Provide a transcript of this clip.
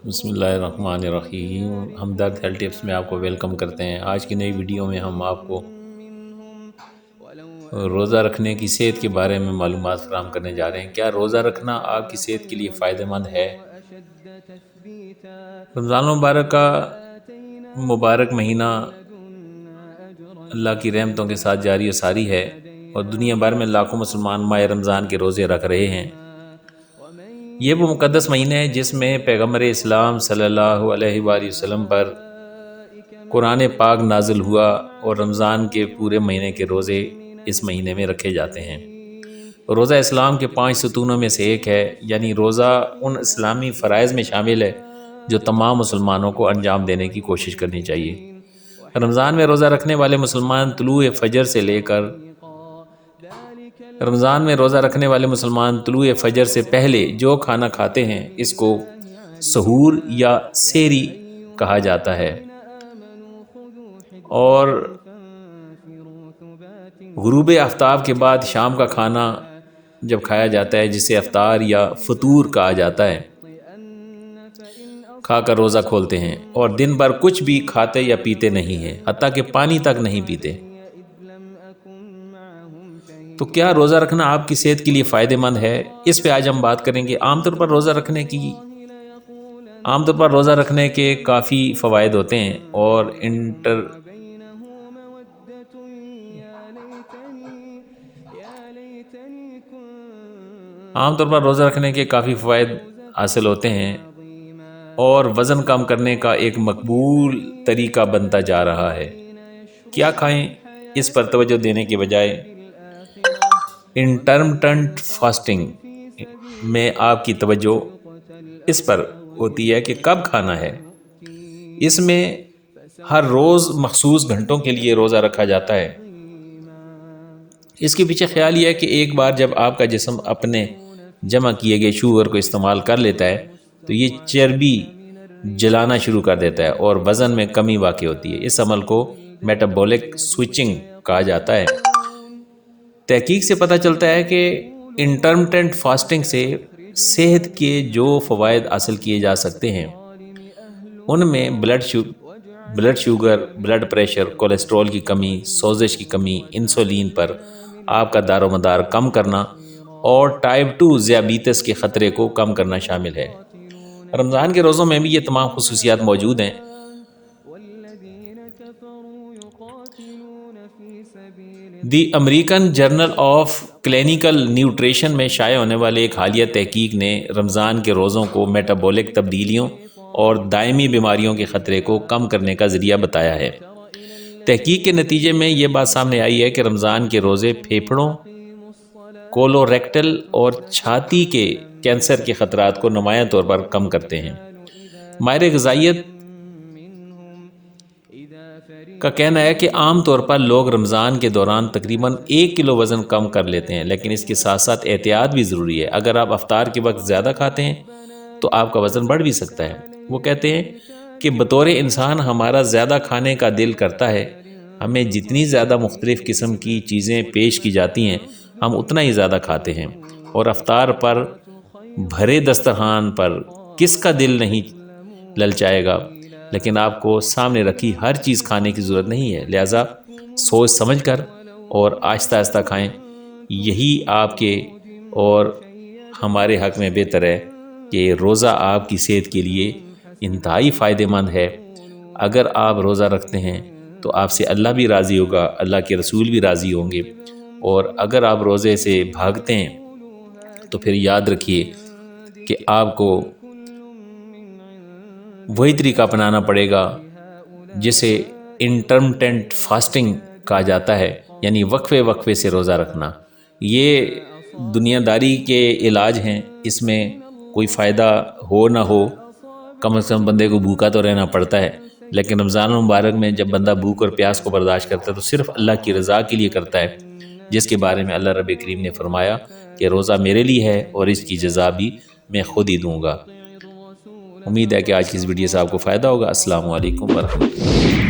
بسم اللہ الرحمن الرحیم۔ ہمدرد ہیلتھ ٹپس میں آپ کو ویلکم کرتے ہیں۔ آج کی نئی ویڈیو میں ہم آپ کو روزہ رکھنے کی صحت کے بارے میں معلومات فراہم کرنے جا رہے ہیں۔ کیا روزہ رکھنا آپ کی صحت کے لیے فائدہ مند ہے؟ رمضان المبارک کا مبارک مہینہ اللہ کی رحمتوں کے ساتھ جاری و ساری ہے اور دنیا بھر میں لاکھوں مسلمان ماہ رمضان کے روزے رکھ رہے ہیں۔ یہ وہ مقدس مہینہ ہے جس میں پیغمبر اسلام صلی اللہ علیہ وآلہ وسلم پر قرآن پاک نازل ہوا اور رمضان کے پورے مہینے کے روزے اس مہینے میں رکھے جاتے ہیں۔ روزہ اسلام کے 5 ستونوں میں سے ایک ہے، یعنی روزہ ان اسلامی فرائض میں شامل ہے جو تمام مسلمانوں کو انجام دینے کی کوشش کرنی چاہیے۔ رمضان میں روزہ رکھنے والے مسلمان طلوع فجر سے پہلے جو کھانا کھاتے ہیں اس کو سحور یا سحری کہا جاتا ہے، اور غروب آفتاب کے بعد شام کا کھانا جب کھایا جاتا ہے جسے افطار یا فطور کہا جاتا ہے، کھا کر روزہ کھولتے ہیں اور دن بھر کچھ بھی کھاتے یا پیتے نہیں ہیں، حتیٰ کہ پانی تک نہیں پیتے۔ تو کیا روزہ رکھنا آپ کی صحت کے لیے فائدہ مند ہے؟ اس پہ آج ہم بات کریں گے۔ عام طور پر روزہ رکھنے کے کافی فوائد ہوتے ہیں اور حاصل ہوتے ہیں اور وزن کم کرنے کا ایک مقبول طریقہ بنتا جا رہا ہے۔ کیا کھائیں اس پر توجہ دینے کے بجائے انٹرمٹنٹ فاسٹنگ میں آپ کی توجہ اس پر ہوتی ہے کہ کب کھانا ہے۔ اس میں ہر روز مخصوص گھنٹوں کے لیے روزہ رکھا جاتا ہے۔ اس کے پیچھے خیال یہ ہے کہ ایک بار جب آپ کا جسم اپنے جمع کیے گئے شوگر کو استعمال کر لیتا ہے تو یہ چربی جلانا شروع کر دیتا ہے اور وزن میں کمی واقع ہوتی ہے۔ اس عمل کو میٹابولک سوئچنگ کہا جاتا ہے۔ تحقیق سے پتہ چلتا ہے کہ انٹرمٹنٹ فاسٹنگ سے صحت کے جو فوائد حاصل کیے جا سکتے ہیں ان میں blood sugar, blood pressure, cholesterol کی کمی، سوزش کی کمی، انسولین پر آپ کا دار و مدار کم کرنا اور ٹائپ 2 ذیابیطس کے خطرے کو کم کرنا شامل ہے۔ رمضان کے روزوں میں بھی یہ تمام خصوصیات موجود ہیں۔ The American journal of clinical nutrition میں شائع ہونے والے ایک حالیہ تحقیق نے رمضان کے روزوں کو میٹابولک تبدیلیوں اور دائمی بیماریوں کے خطرے کو کم کرنے کا ذریعہ بتایا ہے۔ تحقیق کے نتیجے میں یہ بات سامنے آئی ہے کہ رمضان کے روزے پھیپھڑوں، کولوریکٹل اور چھاتی کے کینسر کے خطرات کو نمایاں طور پر کم کرتے ہیں۔ ماہر غذائیت کا کہنا ہے کہ عام طور پر لوگ رمضان کے دوران تقریباً 1 کلو وزن کم کر لیتے ہیں، لیکن اس کے ساتھ ساتھ احتیاط بھی ضروری ہے۔ اگر آپ افطار کے وقت زیادہ کھاتے ہیں تو آپ کا وزن بڑھ بھی سکتا ہے۔ وہ کہتے ہیں کہ بطور انسان ہمارا زیادہ کھانے کا دل کرتا ہے، ہمیں جتنی زیادہ مختلف قسم کی چیزیں پیش کی جاتی ہیں ہم اتنا ہی زیادہ کھاتے ہیں، اور افطار پر بھرے دسترخوان پر کس کا دل نہیں للچائے گا، لیکن آپ کو سامنے رکھی ہر چیز کھانے کی ضرورت نہیں ہے، لہٰذا سوچ سمجھ کر اور آہستہ آہستہ کھائیں۔ یہی آپ کے اور ہمارے حق میں بہتر ہے کہ روزہ آپ کی صحت کے لیے انتہائی فائدہ مند ہے۔ اگر آپ روزہ رکھتے ہیں تو آپ سے اللہ بھی راضی ہوگا، اللہ کے رسول بھی راضی ہوں گے، اور اگر آپ روزے سے بھاگتے ہیں تو پھر یاد رکھیے کہ آپ کو وہی طریقہ اپنانا پڑے گا جسے انٹرمٹنٹ فاسٹنگ کہا جاتا ہے، یعنی وقفے وقفے سے روزہ رکھنا۔ یہ دنیا داری کے علاج ہیں، اس میں کوئی فائدہ ہو نہ ہو، کم از کم بندے کو بھوکا تو رہنا پڑتا ہے، لیکن رمضان المبارک میں جب بندہ بھوک اور پیاس کو برداشت کرتا ہے تو صرف اللہ کی رضا کے لیے کرتا ہے، جس کے بارے میں اللہ رب کریم نے فرمایا کہ روزہ میرے لیے ہے اور اس کی جزا بھی میں خود ہی دوں گا۔ امید ہے کہ آج کی اس ویڈیو سے آپ کو فائدہ ہوگا۔ السلام علیکم ورحمۃ اللہ۔